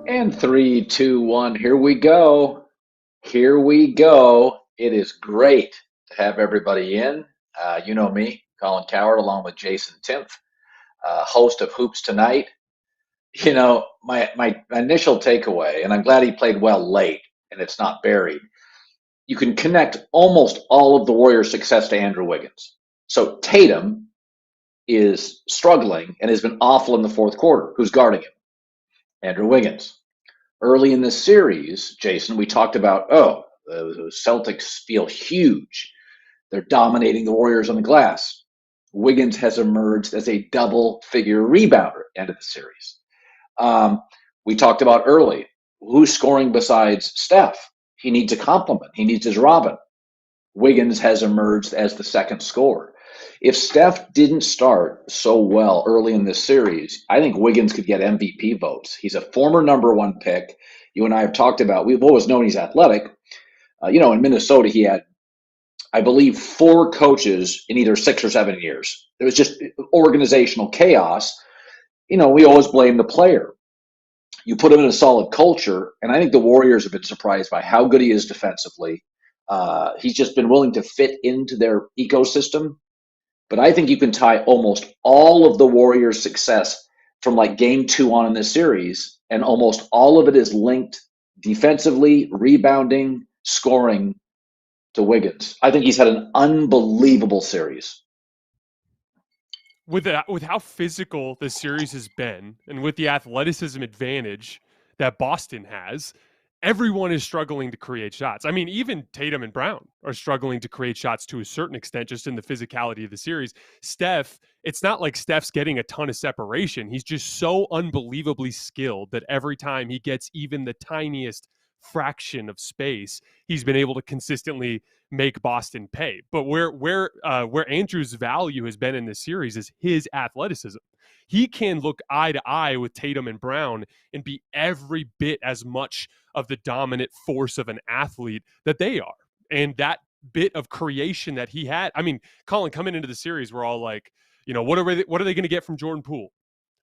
And three, two, one, here we go. Here we go. It is great to have everybody in. You know me, Colin Cowherd, along with Jason Timpf, host of Hoops Tonight. You know, my initial takeaway, and I'm glad he played well late and it's not buried. You can connect almost all of the Warriors' success to Andrew Wiggins. So Tatum is struggling and has been awful in the fourth quarter. Who's guarding him? Andrew Wiggins. Early in this series, Jason, we talked about, the Celtics feel huge. They're dominating the Warriors on the glass. Wiggins has emerged as a double figure rebounder end of the series. We talked about early, who's scoring besides Steph? He needs a compliment. He needs his Robin. Wiggins has emerged as the second scorer. If Steph didn't start so well early in this series, I think Wiggins could get MVP votes. He's a former number one pick. You and I have talked about, we've always known he's athletic. In Minnesota, he had, I believe, four coaches in either 6 or 7 years. It was just organizational chaos. We always blame the player. You put him in a solid culture, and I think the Warriors have been surprised by how good he is defensively. He's just been willing to fit into their ecosystem. But I think you can tie almost all of the Warriors' success from like game two on in this series, and almost all of it is linked defensively, rebounding, scoring to Wiggins. I think he's had an unbelievable series. With how physical the series has been, and with the athleticism advantage that Boston has, everyone is struggling to create shots. I mean, even Tatum and Brown are struggling to create shots to a certain extent, just in the physicality of the series. Steph, it's not like Steph's getting a ton of separation. He's just so unbelievably skilled that every time he gets even the tiniest fraction of space, he's been able to consistently make Boston pay. But where Andrew's value has been in this series is his athleticism. He can look eye to eye with Tatum and Brown and be every bit as much of the dominant force of an athlete that they are. And that bit of creation that he had, I mean, Colin, coming into the series, we're all like, what are they going to get from Jordan Poole?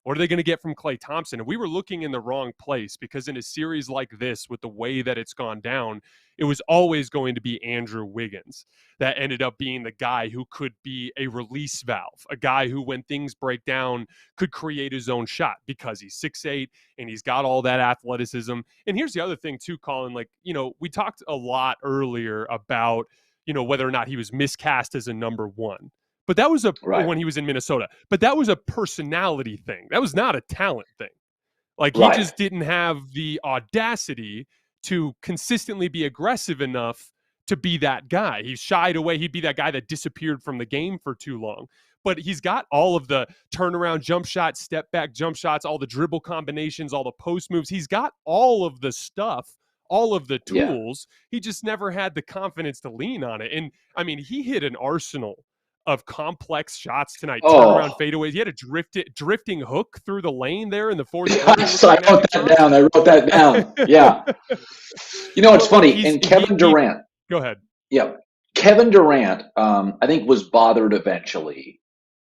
What are they going to get from Klay Thompson? And we were looking in the wrong place, because in a series like this, with the way that it's gone down, it was always going to be Andrew Wiggins that ended up being the guy who could be a release valve, a guy who, when things break down, could create his own shot, because he's 6'8" and he's got all that athleticism. And here's the other thing too, Colin, we talked a lot earlier about, whether or not he was miscast as a number one. But that was Right. when he was in Minnesota. But that was a personality thing. That was not a talent thing. Like, he Right. just didn't have the audacity to consistently be aggressive enough to be that guy. He shied away. He'd be that guy that disappeared from the game for too long. But he's got all of the turnaround jump shots, step back jump shots, all the dribble combinations, all the post moves. He's got all of the stuff, all of the Yeah. tools. He just never had the confidence to lean on it. And I mean, he hit an arsenal of complex shots tonight, turnaround Oh, fadeaways. He had a drifting hook through the lane there in the fourth yeah, quarter. so I Looking wrote Magic that Johnson. down. I wrote that down. Yeah. It's But like, funny. And Kevin he Durant, go ahead. yeah, Kevin Durant, I think was bothered eventually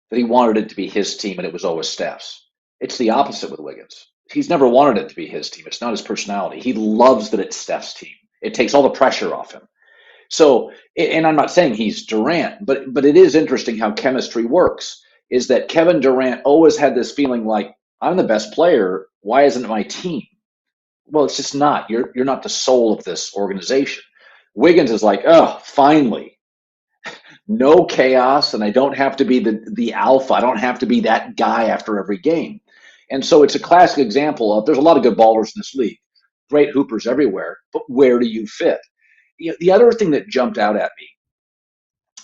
that he wanted it to be his team and it was always Steph's. It's the opposite with Wiggins. He's never wanted it to be his team. It's not his personality. He loves that it's Steph's team. It takes all the pressure off him. So, and I'm not saying he's Durant, but it is interesting how chemistry works. Is that Kevin Durant always had this feeling like, I'm the best player. Why isn't it my team? Well, it's just not. You're not the soul of this organization. Wiggins is like, oh, finally, no chaos, and I don't have to be the alpha. I don't have to be that guy after every game. And so it's a classic example of, there's a lot of good ballers in this league, great hoopers everywhere, but where do you fit? The other thing that jumped out at me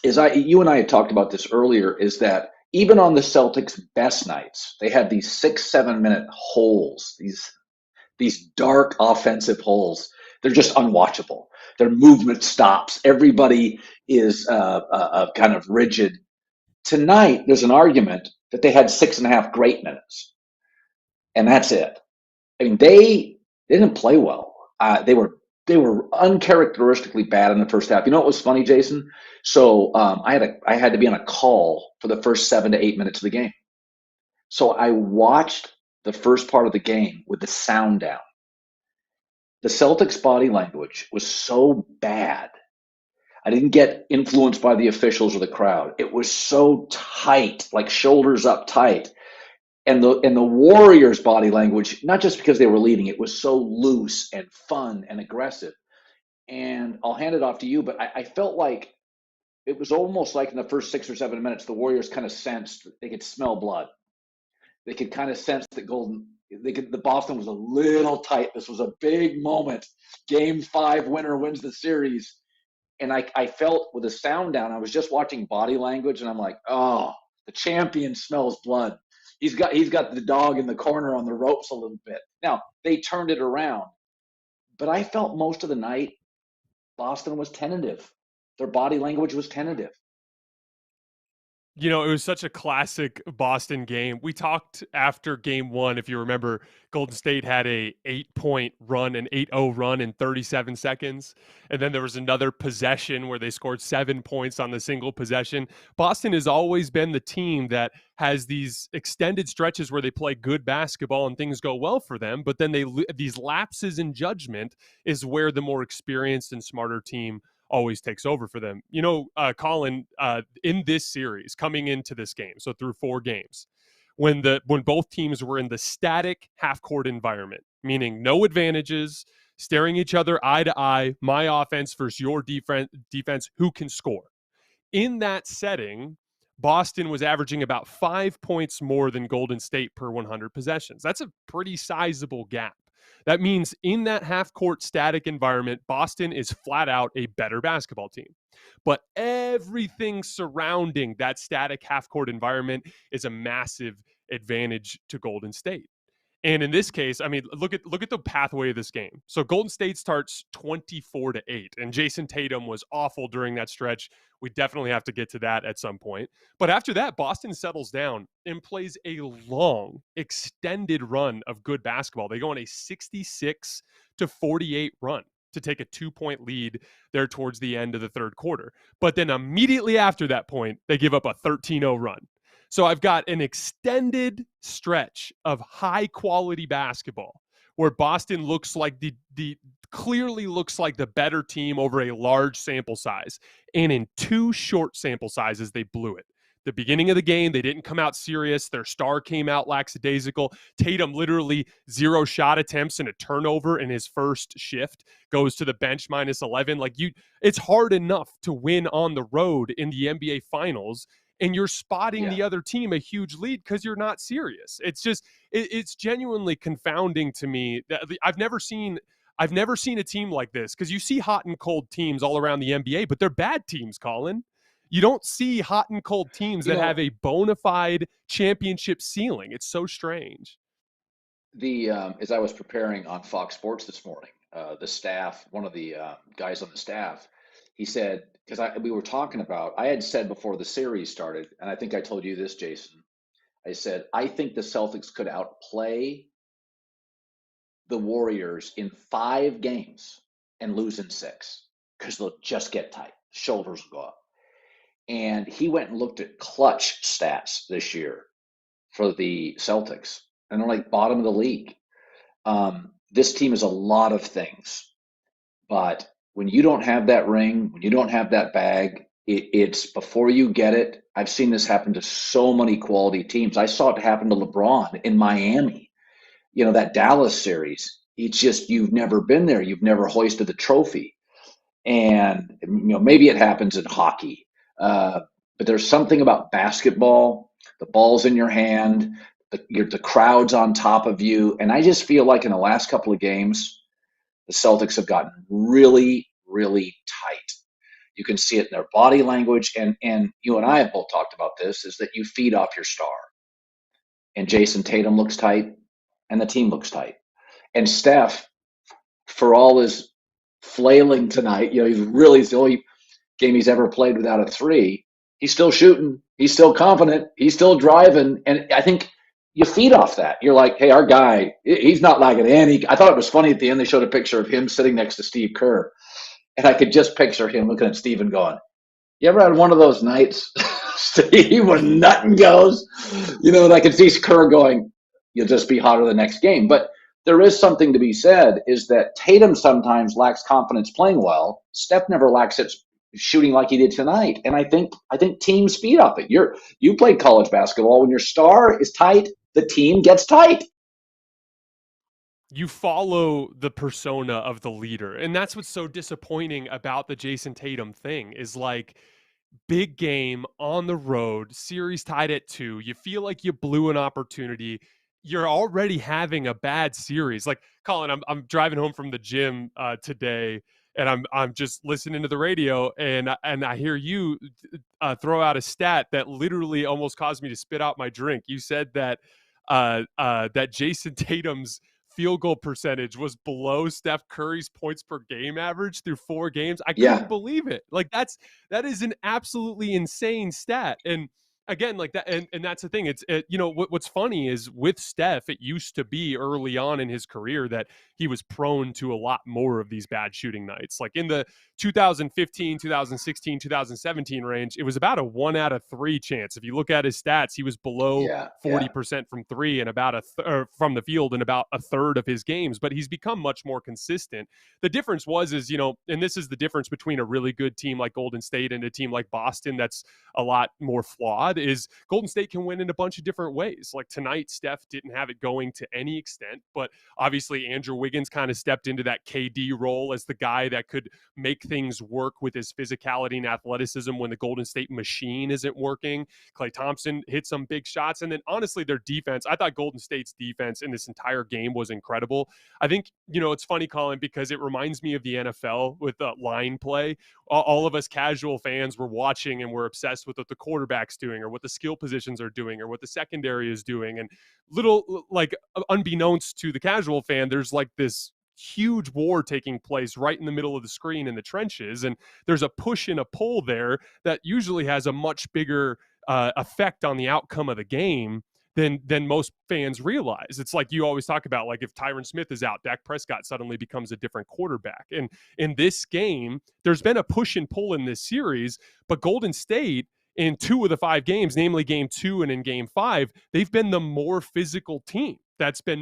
is, you and I had talked about this earlier, is that even on the Celtics' best nights, they had these 6, 7 minute holes, these dark offensive holes. They're just unwatchable. Their movement stops. Everybody is kind of rigid. Tonight, there's an argument that they had 6.5 great minutes, and that's it. I mean, they didn't play well. They were uncharacteristically bad in the first half. You know what was funny, Jason? So I had to be on a call for the first 7 to 8 minutes of the game. So I watched the first part of the game with the sound down. The Celtics body language was so bad. I didn't get influenced by the officials or the crowd. It was so tight, like shoulders up tight. And the Warriors body language, not just because they were leading, it was so loose and fun and aggressive. And I'll hand it off to you, but I felt like it was almost like in the first 6 or 7 minutes, the Warriors kind of sensed they could smell blood. They could kind of sense that the Boston was a little tight. This was a big moment. Game 5 winner wins the series. And I felt with the sound down, I was just watching body language, and I'm like, oh, the champion smells blood. He's got the dog in the corner on the ropes a little bit. Now, they turned it around, but I felt most of the night Boston was tentative. Their body language was tentative. You know, it was such a classic Boston game. We talked after game 1, if you remember, Golden State had a 8-point run, an 8-0 run in 37 seconds. And then there was another possession where they scored 7 points on the single possession. Boston has always been the team that has these extended stretches where they play good basketball and things go well for them. But then these lapses in judgment is where the more experienced and smarter team always takes over for them. You know, Colin, in this series, coming into this game, so through 4 games, when both teams were in the static half-court environment, meaning no advantages, staring each other eye to eye, my offense versus your defense, who can score? In that setting, Boston was averaging about 5 points more than Golden State per 100 possessions. That's a pretty sizable gap. That means in that half-court static environment, Boston is flat out a better basketball team. But everything surrounding that static half-court environment is a massive advantage to Golden State. And in this case, I mean, look at the pathway of this game. So Golden State starts 24-8, and Jayson Tatum was awful during that stretch. We definitely have to get to that at some point. But after that, Boston settles down and plays a long, extended run of good basketball. They go on a 66-48 run to take a 2-point lead there towards the end of the third quarter. But then immediately after that point, they give up a 13-0 run. So I've got an extended stretch of high quality basketball where Boston looks like clearly looks like the better team over a large sample size. And in 2 short sample sizes, they blew it. The beginning of the game, they didn't come out serious. Their star came out lackadaisical. Tatum literally 0 shot attempts and a turnover in his first shift, goes to the bench -11. It's hard enough to win on the road in the NBA Finals, and you're spotting the other team a huge lead because you're not serious. It's just it's genuinely confounding to me. I've never seen a team like this, because you see hot and cold teams all around the NBA, but they're bad teams, Colin. You don't see hot and cold teams that have a bona fide championship ceiling. It's so strange. As I was preparing on Fox Sports this morning, the staff, one of the guys on the staff, he said, because we were talking about, I had said before the series started, and I think I told you this, Jason. I said, I think the Celtics could outplay the Warriors in 5 games and lose in 6, because they'll just get tight. Shoulders will go up. And he went and looked at clutch stats this year for the Celtics, and they're like bottom of the league. This team is a lot of things, but when you don't have that ring, when you don't have that bag, it's before you get it. I've seen this happen to so many quality teams. I saw it happen to LeBron in Miami. You know, that Dallas series. It's just, you've never been there. You've never hoisted the trophy. And, you know, maybe it happens in hockey. But there's something about basketball, the ball's in your hand, the crowd's on top of you. And I just feel like in the last couple of games, the Celtics have gotten really, really tight. You can see it in their body language. And you and I have both talked about this, is that you feed off your star. And Jayson Tatum looks tight, and the team looks tight. And Steph, for all his flailing tonight, you know, it's the only game he's ever played without a 3. He's still shooting. He's still confident. He's still driving. And I think you feed off that. You're like, hey, our guy, he's not lagging any. I thought it was funny at the end. They showed a picture of him sitting next to Steve Kerr. And I could just picture him looking at Steve and going, you ever had one of those nights, Steve, when nothing goes? You know, and I could see Kerr going, you'll just be hotter the next game. But there is something to be said is that Tatum sometimes lacks confidence playing well. Steph never lacks it shooting like he did tonight. And I think teams feed off it. You played college basketball. When your star is tight, the team gets tight. You follow the persona of the leader. And that's what's so disappointing about the Jayson Tatum thing is like big game on the road, series tied at 2. You feel like you blew an opportunity. You're already having a bad series. Like Colin, I'm driving home from the gym today, and I'm just listening to the radio, and I hear you throw out a stat that literally almost caused me to spit out my drink. You said that that Jayson Tatum's field goal percentage was below Steph Curry's points per game average through 4 games. I couldn't Yeah, believe it. Like that is an absolutely insane stat. And again, like that, and that's the thing. What's funny is with Steph, it used to be early on in his career that he was prone to a lot more of these bad shooting nights. Like in the 2015, 2016, 2017 range, it was about a 1 out of 3 chance. If you look at his stats, he was below yeah, yeah, 40% from 3 and about from the field in about a third of his games, but he's become much more consistent. The difference is, and this is the difference between a really good team like Golden State and a team like Boston that's a lot more flawed, is Golden State can win in a bunch of different ways. Like tonight, Steph didn't have it going to any extent, but obviously Andrew Wiggins kind of stepped into that KD role as the guy that could make things work with his physicality and athleticism when the Golden State machine isn't working. Klay Thompson hit some big shots. And then honestly, their defense, I thought Golden State's defense in this entire game was incredible. I think, it's funny, Colin, because it reminds me of the NFL with the line play. All of us casual fans were watching and we're obsessed with what the quarterback's doing or what the skill positions are doing or what the secondary is doing. And little, like, unbeknownst to the casual fan, there's like this huge war taking place right in the middle of the screen in the trenches. And there's a push and a pull there that usually has a much bigger effect on the outcome of the game than most fans realize. It's like you always talk about, like if Tyron Smith is out, Dak Prescott suddenly becomes a different quarterback. And in this game, there's been a push and pull in this series, but Golden State in 2 of the 5 games, namely game 2 and in game 5, they've been the more physical team. That's been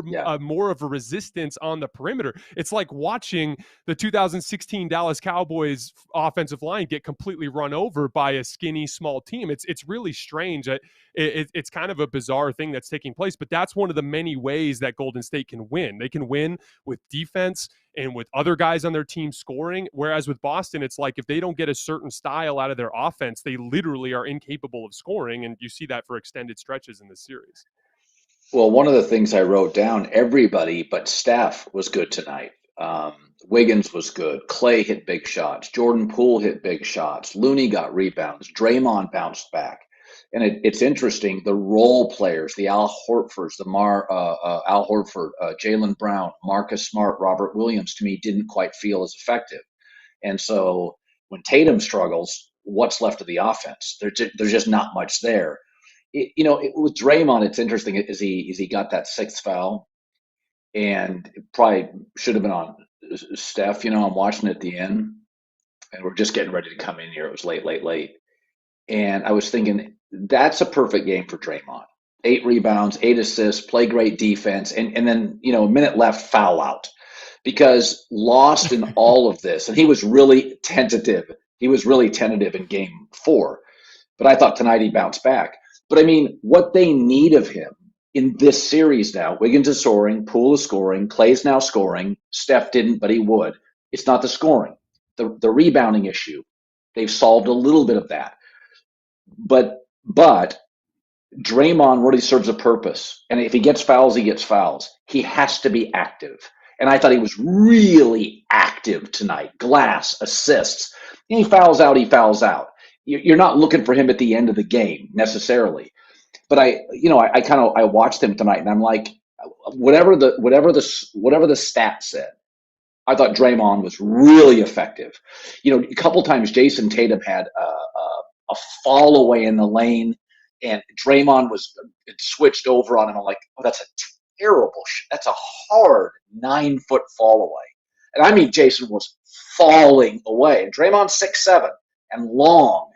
yeah. more of a resistance on the perimeter. It's like watching the 2016 Dallas Cowboys offensive line get completely run over by a skinny, small team. It's really strange. It's kind of a bizarre thing that's taking place, but that's one of the many ways that Golden State can win. They can win with defense and with other guys on their team scoring. Whereas with Boston, it's like if they don't get a certain style out of their offense, they literally are incapable of scoring. And you see that for extended stretches in this series. Well, one of the things I wrote down, everybody but Steph was good tonight. Wiggins was good. Clay hit big shots. Jordan Poole hit big shots. Looney got rebounds. Draymond bounced back. And it's interesting, the role players, the Al Horfords, Al Horford, Jaylen Brown, Marcus Smart, Robert Williams, to me, didn't quite feel as effective. And so when Tatum struggles, what's left of the offense? There's just not much there. With Draymond, it's interesting. Is he got that 6th foul, and it probably should have been on Steph. I'm watching at the end, and we're just getting ready to come in here. It was late, late, late, and I was thinking that's a perfect game for Draymond. 8 rebounds, 8 assists, play great defense, and then a minute left, foul out, because lost in all of this, and he was really tentative. He was really tentative in game 4, but I thought tonight he bounced back. But I mean, what they need of him in this series now, Wiggins is scoring, Poole is scoring, Clay's now scoring. Steph didn't, but he would. It's not the scoring. The rebounding issue, they've solved a little bit of that. But Draymond really serves a purpose. And if he gets fouls, he gets fouls. He has to be active. And I thought he was really active tonight. Glass, assists. And he fouls out, he fouls out. You're not looking for him at the end of the game necessarily, but I watched him tonight, and I'm like, whatever the stat said, I thought Draymond was really effective. A couple times Jayson Tatum had a fall away in the lane, and Draymond was switched over on him. I'm like, oh, that's a terrible that's a hard 9-foot fall away, and I mean Jayson was falling away, and Draymond's 6'7" and long.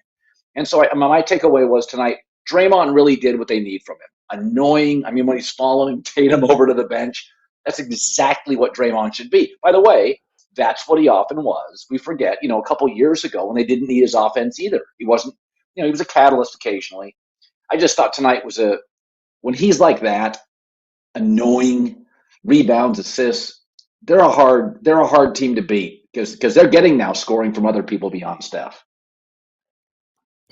And so my takeaway was tonight, Draymond really did what they need from him. Annoying. I mean, when he's following Tatum over to the bench, That's exactly what Draymond should be. By the way, that's what he often was. We forget, a couple years ago when they didn't need his offense either. He wasn't, he was a catalyst occasionally. I just thought tonight was when he's like that, annoying, rebounds, assists. They're a hard team to beat because they're getting now scoring from other people beyond Steph.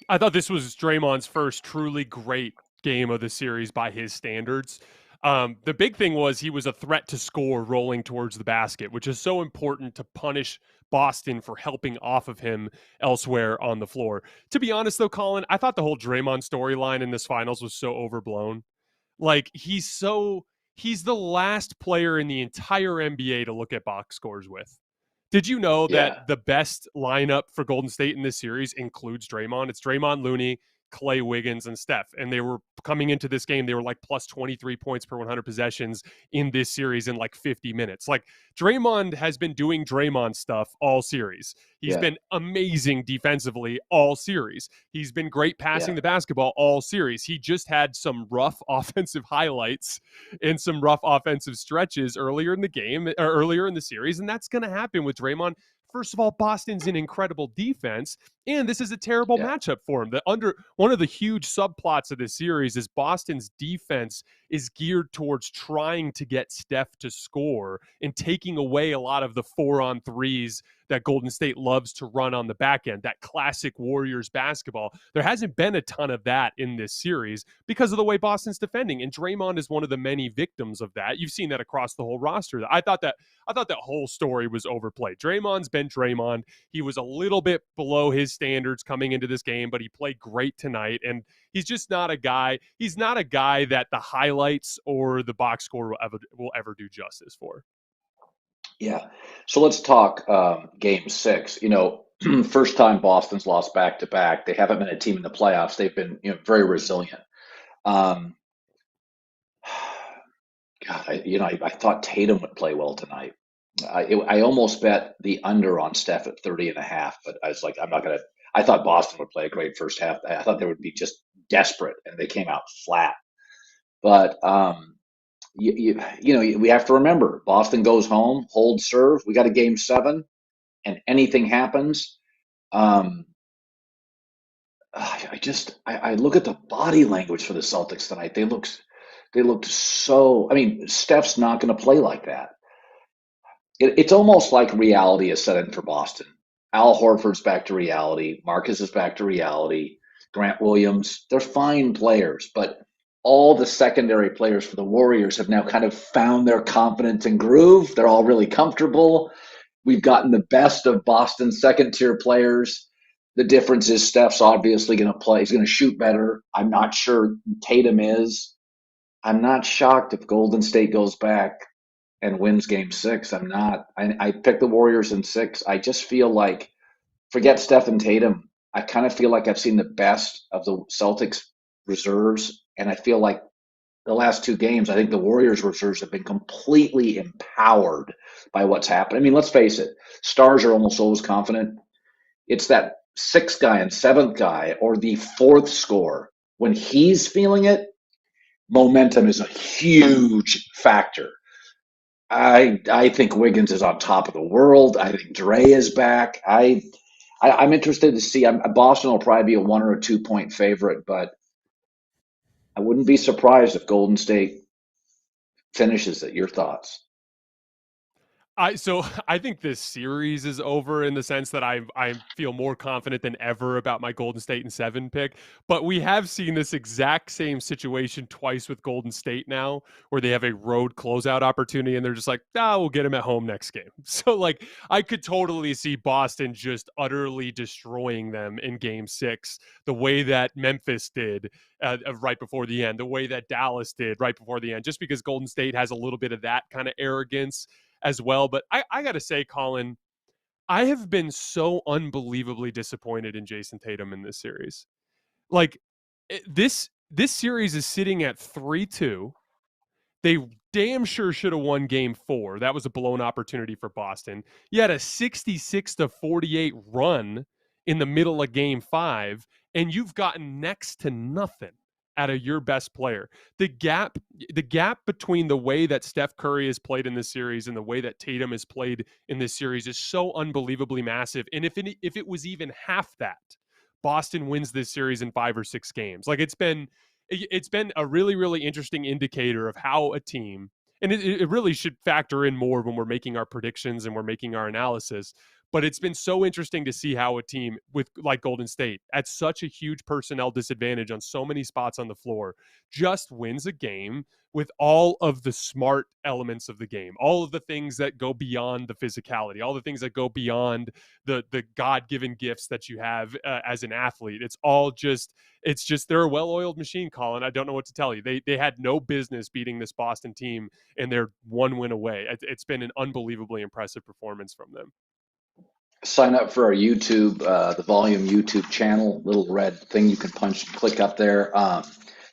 I thought this was Draymond's first truly great game of the series by his standards. The big thing was he was a threat to score rolling towards the basket, which is so important to punish Boston for helping off of him elsewhere on the floor. To be honest, though, Colin, I thought the whole Draymond storyline in this finals was so overblown. Like he's the last player in the entire NBA to look at box scores with. Did you know that Yeah, the best lineup for Golden State in this series includes Draymond? It's Draymond, Looney, Clay, Wiggins, and Steph. And they were coming into this game, they were like plus 23 points per 100 possessions in this series in like 50 minutes. Like Draymond has been doing Draymond stuff all series. He's yeah, been amazing defensively all series. He's been great yeah, passing the basketball all series. He just had some rough offensive highlights and some rough offensive stretches earlier in the game or earlier in the series. And that's going to happen with Draymond. First of all, Boston's an incredible defense, and this is a terrible yeah, matchup for him. One of the huge subplots of this series is Boston's defense is geared towards trying to get Steph to score and taking away a lot of the 4-on-3s that Golden State loves to run on the back end, that classic Warriors basketball. There hasn't been a ton of that in this series because of the way Boston's defending, and Draymond is one of the many victims of that. You've seen that across the whole roster. I thought that whole story was overplayed. Draymond's been Draymond. He was a little bit below his standards coming into this game, but he played great tonight. And he's just not a guy. He's not a guy that the highlights or the box score will ever do justice for. yeah. So let's talk game six. First time Boston's lost back to back. They haven't been a team in the playoffs. They've been very resilient. Um, God, I thought Tatum would play well tonight. I almost bet the under on Steph at 30 and a half, but I was like, I'm not going to. I thought Boston would play a great first half. I thought they would be just desperate, and they came out flat. But we have to remember Boston goes home, hold serve. We got a game seven, and anything happens. Um, I look at the body language for the Celtics tonight. They looked so. I mean, Steph's not going to play like that. It's almost like reality is set in for Boston. Al Horford's back to reality. Marcus is back to reality. Grant Williams, they're fine players, but all the secondary players for the Warriors have now kind of found their confidence and groove. They're all really comfortable. We've gotten the best of Boston's second tier players. The difference is Steph's obviously going to play. He's going to shoot better. I'm not sure Tatum is. I'm not shocked if Golden State goes back and wins game six. I'm not. I picked the Warriors in six. I just feel like, forget Steph and Tatum. I kind of feel like I've seen the best of the Celtics reserves. And I feel like the last two games, I think the Warriors reserves have been completely empowered by what's happened. I mean, let's face it, stars are almost always confident. It's that sixth guy and seventh guy or the fourth score. When he's feeling it, momentum is a huge factor. I think Wiggins is on top of the world. I think Dre is back. I'm interested to see. Boston will probably be a 1 or 2 point favorite, but I wouldn't be surprised if Golden State finishes it. Your thoughts? I think this series is over in the sense that I feel more confident than ever about my Golden State and 7 pick. But we have seen this exact same situation twice with Golden State now, where they have a road closeout opportunity and they're just like, we'll get him at home next game. So like I could totally see Boston just utterly destroying them in game 6, the way that Memphis did right before the end, the way that Dallas did right before the end, just because Golden State has a little bit of that kind of arrogance as well. But I got to say, Colin, I have been so unbelievably disappointed in Jayson Tatum in this series. Like this series is sitting at 3-2. They damn sure should have won game 4. That was a blown opportunity for Boston. You had a 66-48 run in the middle of game 5, and you've gotten next to nothing. out of your best player. The gap between the way that Steph Curry has played in this series and the way that Tatum has played in this series is so unbelievably massive. And if it was even half that, Boston wins this series in 5 or 6 games. Like it's been a really, really interesting indicator of how a team, and it really should factor in more when we're making our predictions and we're making our analysis. But it's been so interesting to see how a team with like Golden State at such a huge personnel disadvantage on so many spots on the floor just wins a game with all of the smart elements of the game, all of the things that go beyond the physicality, all the things that go beyond the God-given gifts that you have as an athlete. It's just they're a well-oiled machine, Colin. I don't know what to tell you. They had no business beating this Boston team, and they're 1 win away. It's been an unbelievably impressive performance from them. Sign up for our YouTube, the Volume YouTube channel, little red thing you can punch and click up there.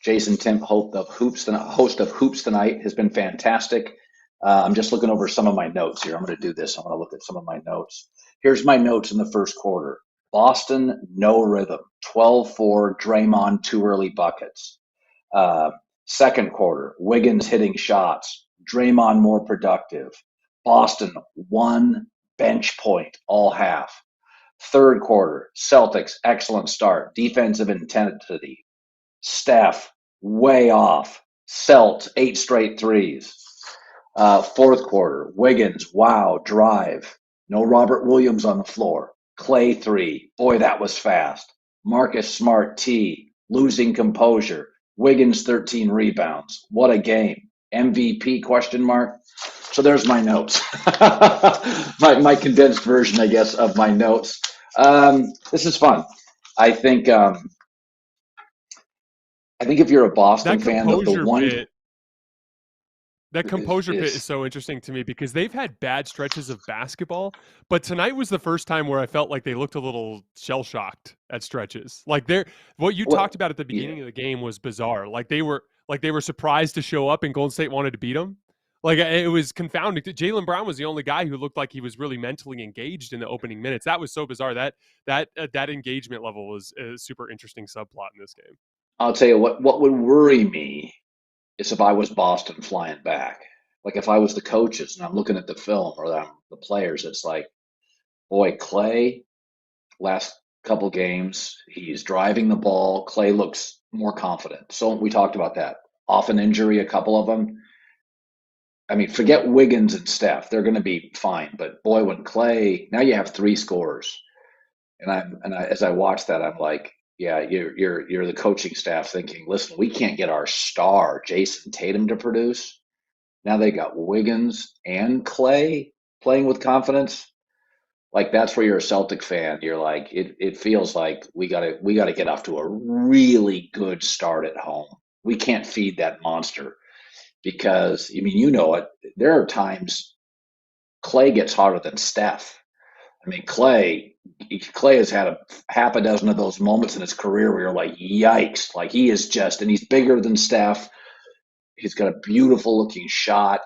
Jayson Timpf, host of Hoops Tonight, has been fantastic. I'm just looking over some of my notes here. I'm going to do this. I'm going to look at some of my notes. Here's my notes in the first quarter. Boston, no rhythm. 12-4, Draymond, too early buckets. Second quarter, Wiggins hitting shots. Draymond more productive. Boston, 1 bench point all half. Third quarter, Celtics, excellent start. Defensive intensity. Steph, way off. Celt, 8 straight threes. Fourth quarter, Wiggins, wow, drive. No Robert Williams on the floor. Clay 3. Boy, that was fast. Marcus Smart T, losing composure. Wiggins, 13 rebounds. What a game. MVP, question mark. So there's my notes. my condensed version, I guess, of my notes. This is fun. I think if you're a Boston fan, the one that composure pit is so interesting to me because they've had bad stretches of basketball, but tonight was the first time where I felt like they looked a little shell shocked at stretches. Like what you talked about at the beginning of the game was bizarre. Like they were surprised to show up and Golden State wanted to beat them. Like it was confounding. Jaylen Brown was the only guy who looked like he was really mentally engaged in the opening minutes. That was so bizarre. That engagement level was a super interesting subplot in this game. I'll tell you what would worry me is if I was Boston flying back. Like if I was the coaches and I'm looking at the film or the players, it's like, boy, Clay, last couple games, he's driving the ball. Clay looks more confident. So we talked about that. Off an injury, a couple of them. I mean, forget Wiggins and Steph. They're going to be fine. But boy, when Clay, now you have 3 scorers. And as I watch that, I'm like, yeah, you're the coaching staff thinking, listen, we can't get our star Jayson Tatum to produce. Now they got Wiggins and Clay playing with confidence. Like that's where you're a Celtic fan. You're like, it feels like we gotta get off to a really good start at home. We can't feed that monster because I mean you know it. There are times Clay gets hotter than Steph. I mean, Clay has had a half a dozen of those moments in his career where you're like, yikes! Like he is just, and he's bigger than Steph. He's got a beautiful looking shot.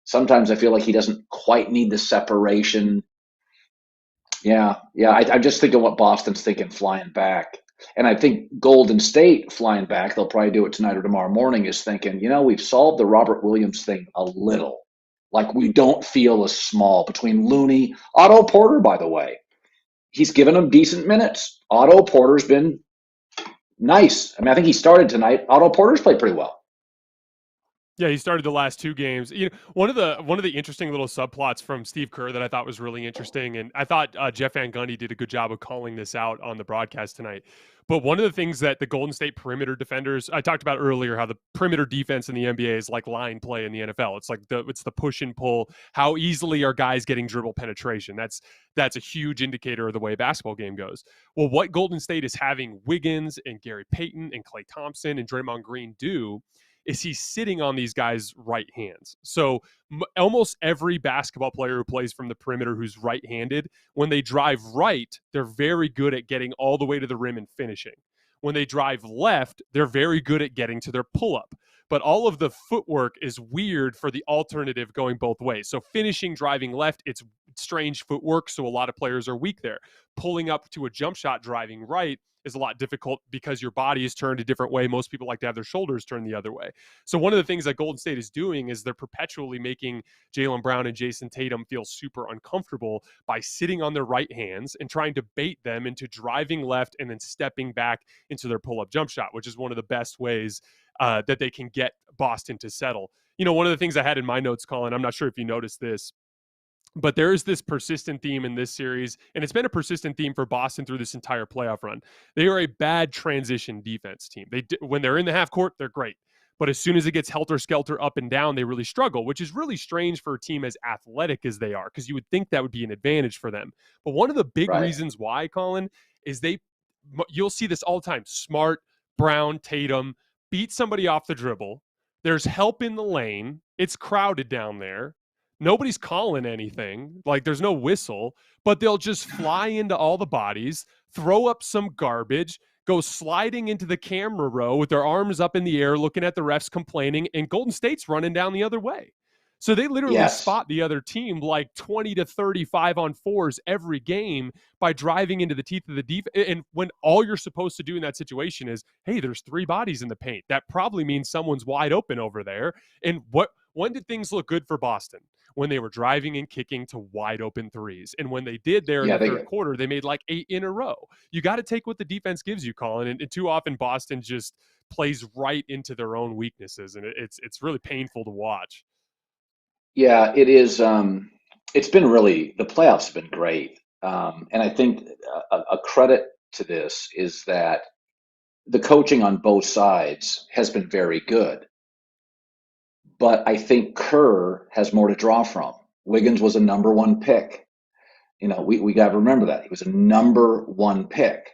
Sometimes I feel like he doesn't quite need the separation. Yeah. I'm just thinking what Boston's thinking flying back, and I think Golden State flying back. They'll probably do it tonight or tomorrow morning. Is thinking, we've solved the Robert Williams thing a little. Like we don't feel as small between Looney, Otto Porter, by the way. He's given them decent minutes. Otto Porter's been nice. I mean, I think he started tonight. Otto Porter's played pretty well. Yeah, he started the last 2 games. One of the interesting little subplots from Steve Kerr that I thought was really interesting, and I thought Jeff Van Gundy did a good job of calling this out on the broadcast tonight. But one of the things that the Golden State perimeter defenders, I talked about earlier, how the perimeter defense in the NBA is like line play in the NFL. It's like it's the push and pull. How easily are guys getting dribble penetration? That's a huge indicator of the way a basketball game goes. Well, what Golden State is having Wiggins and Gary Payton and Klay Thompson and Draymond Green do is he's sitting on these guys' right hands. So almost every basketball player who plays from the perimeter who's right-handed, when they drive right, they're very good at getting all the way to the rim and finishing. When they drive left, they're very good at getting to their pull-up. but all of the footwork is weird for the alternative going both ways. So finishing driving left, it's strange footwork, so a lot of players are weak there. Pulling up to a jump shot driving right is a lot difficult because your body is turned a different way. Most people like to have their shoulders turned the other way. So one of the things that Golden State is doing is they're perpetually making Jaylen Brown and Jayson Tatum feel super uncomfortable by sitting on their right hands and trying to bait them into driving left and then stepping back into their pull-up jump shot, which is one of the best ways that they can get Boston to settle. One of the things I had in my notes, Colin, I'm not sure if you noticed this, but there is this persistent theme in this series, and it's been a persistent theme for Boston through this entire playoff run. They are a bad transition defense team. When they're in the half court, they're great. But as soon as it gets helter-skelter up and down, they really struggle, which is really strange for a team as athletic as they are, because you would think that would be an advantage for them. But one of the big Right. reasons why, Colin, is you'll see this all the time. Smart, Brown, Tatum beat somebody off the dribble. There's help in the lane. It's crowded down there. Nobody's calling anything. Like, there's no whistle, but they'll just fly into all the bodies, throw up some garbage, go sliding into the camera row with their arms up in the air, looking at the refs complaining, and Golden State's running down the other way. So they literally Yes. spot the other team like 20 to 35 on fours every game by driving into the teeth of the defense. And when all you're supposed to do in that situation is, hey, there's 3 bodies in the paint, that probably means someone's wide open over there. And when did things look good for Boston? When they were driving and kicking to wide open threes. And when they did there in the third quarter, they made like 8 in a row. You got to take what the defense gives you, Colin. And too often Boston just plays right into their own weaknesses. And it's really painful to watch. Yeah, it is. It's been really, the playoffs have been great. And I think a credit to this is that the coaching on both sides has been very good. But I think Kerr has more to draw from. Wiggins was a number 1 pick. We got to remember that. He was a number 1 pick.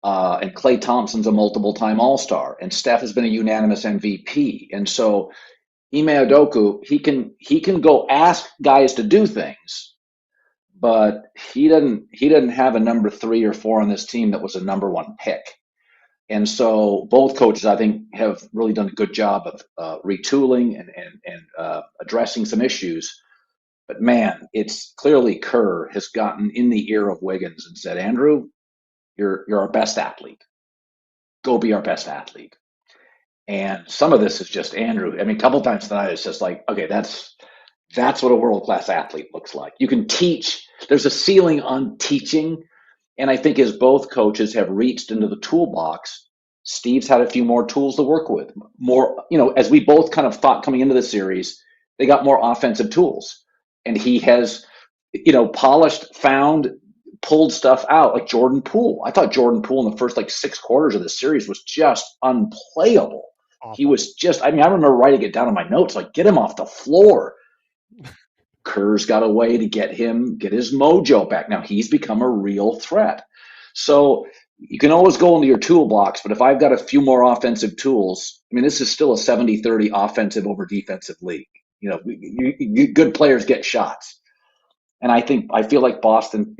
And Klay Thompson's a multiple-time All-Star. And Steph has been a unanimous MVP. And so Ime Udoka, he can go ask guys to do things, but he didn't have a number 3 or 4 on this team that was a number 1 pick. And so both coaches, I think, have really done a good job of retooling and addressing some issues. But man, it's clearly Kerr has gotten in the ear of Wiggins and said, Andrew, you're our best athlete. Go be our best athlete. And some of this is just Andrew. I mean, a couple of times tonight, it's just like, okay, that's what a world-class athlete looks like. You can teach. There's a ceiling on teaching. And I think as both coaches have reached into the toolbox, Steve's had a few more tools to work with. More, as we both kind of thought coming into the series, they got more offensive tools. And he has, polished, found, pulled stuff out, like Jordan Poole. I thought Jordan Poole in the first 6 quarters of the series was just unplayable. Awful. He was just, I remember writing it down in my notes, like, get him off the floor. Kerr's got a way to get his mojo back. Now he's become a real threat. So you can always go into your toolbox, but if I've got a few more offensive tools, this is still a 70-30 offensive over defensive league. Good players get shots. And I feel like Boston,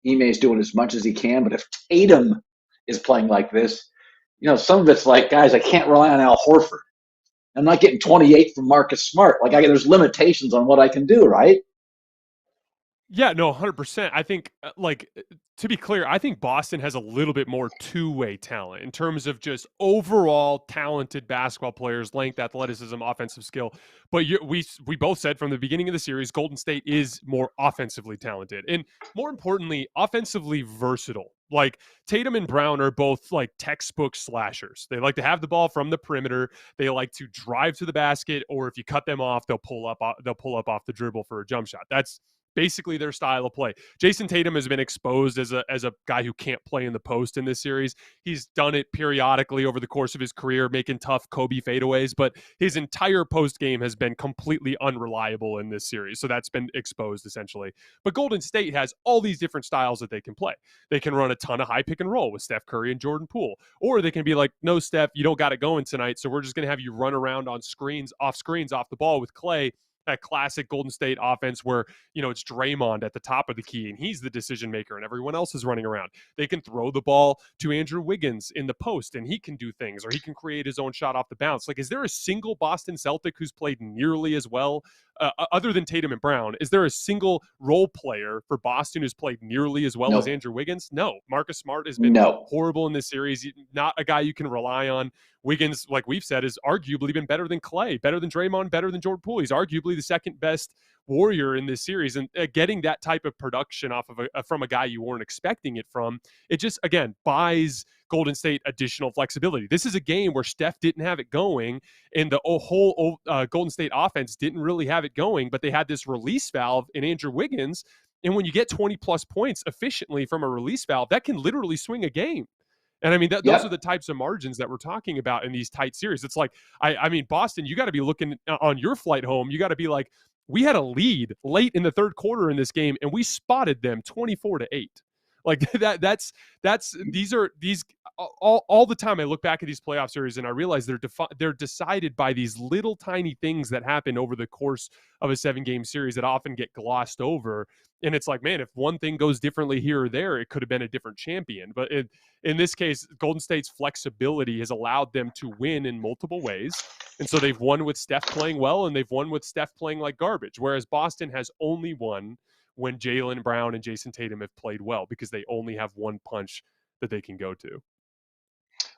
Ime is doing as much as he can, but if Tatum is playing like this, some of it's like, guys, I can't rely on Al Horford. I'm not getting 28 from Marcus Smart. There's limitations on what I can do, right? Yeah, no, 100%. I think, to be clear, I think Boston has a little bit more two-way talent in terms of just overall talented basketball players, length, athleticism, offensive skill. But we both said from the beginning of the series, Golden State is more offensively talented and, more importantly, offensively versatile. Like, Tatum and Brown are both textbook slashers. They like to have the ball from the perimeter. They like to drive to the basket, or if you cut them off, they'll pull up off the dribble for a jump shot. That's basically their style of play. Jayson Tatum has been exposed as a guy who can't play in the post in this series. He's done it periodically over the course of his career, making tough Kobe fadeaways, but his entire post game has been completely unreliable in this series. So that's been exposed essentially. But Golden State has all these different styles that they can play. They can run a ton of high pick and roll with Steph Curry and Jordan Poole, or they can be like, no, Steph, you don't got it going tonight, so we're just going to have you run around on screens, off the ball with Klay that classic Golden State offense where, it's Draymond at the top of the key and he's the decision maker and everyone else is running around. They can throw the ball to Andrew Wiggins in the post and he can do things, or he can create his own shot off the bounce. Like, is there a single Boston Celtic who's played nearly as well, other than Tatum and Brown? Is there a single role player for Boston who's played nearly as well as Nope. Andrew Wiggins? No. Marcus Smart has been No. horrible in this series. Not a guy you can rely on. Wiggins, like we've said, has arguably been better than Clay, better than Draymond, better than Jordan Poole. He's arguably the second best Warrior in this series, and getting that type of production off of from a guy you weren't expecting it from, it just, again, buys Golden State additional flexibility. This is a game where Steph didn't have it going, and the whole Golden State offense didn't really have it going, but they had this release valve in Andrew Wiggins, and when you get 20-plus points efficiently from a release valve, that can literally swing a game. And I mean, those are the types of margins that we're talking about in these tight series. It's like, I mean, Boston, you got to be looking on your flight home. You got to be like, we had a lead late in the third quarter in this game, and we spotted them 24-8. Like these all the time. I look back at these playoff series and I realize they're decided by these little tiny things that happen over the course of a 7-game series that often get glossed over. And it's like, man, if one thing goes differently here or there, it could have been a different champion. But in this case, Golden State's flexibility has allowed them to win in multiple ways. And so they've won with Steph playing well, and they've won with Steph playing like garbage. Whereas Boston has only won when Jaylen Brown and Jayson Tatum have played well, because they only have one punch that they can go to.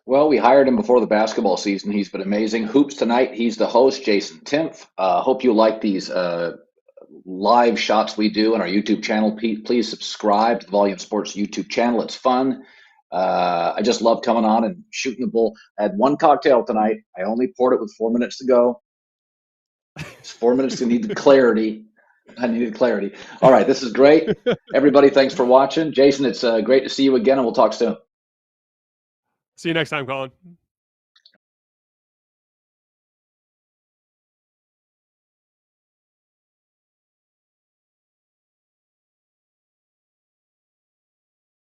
Well, we hired him before the basketball season. He's been amazing. Hoops Tonight, he's the host, Jayson Timpf. Hope you like these live shots we do on our YouTube channel. Please subscribe to the Volume Sports YouTube channel. It's fun. I just love coming on and shooting the bull. I had one cocktail tonight. I only poured it with 4 minutes to go. It's 4 minutes to need clarity. I needed clarity. All right, this is great. Everybody, thanks for watching. Jason, it's great to see you again, and we'll talk soon. See you next time, Colin.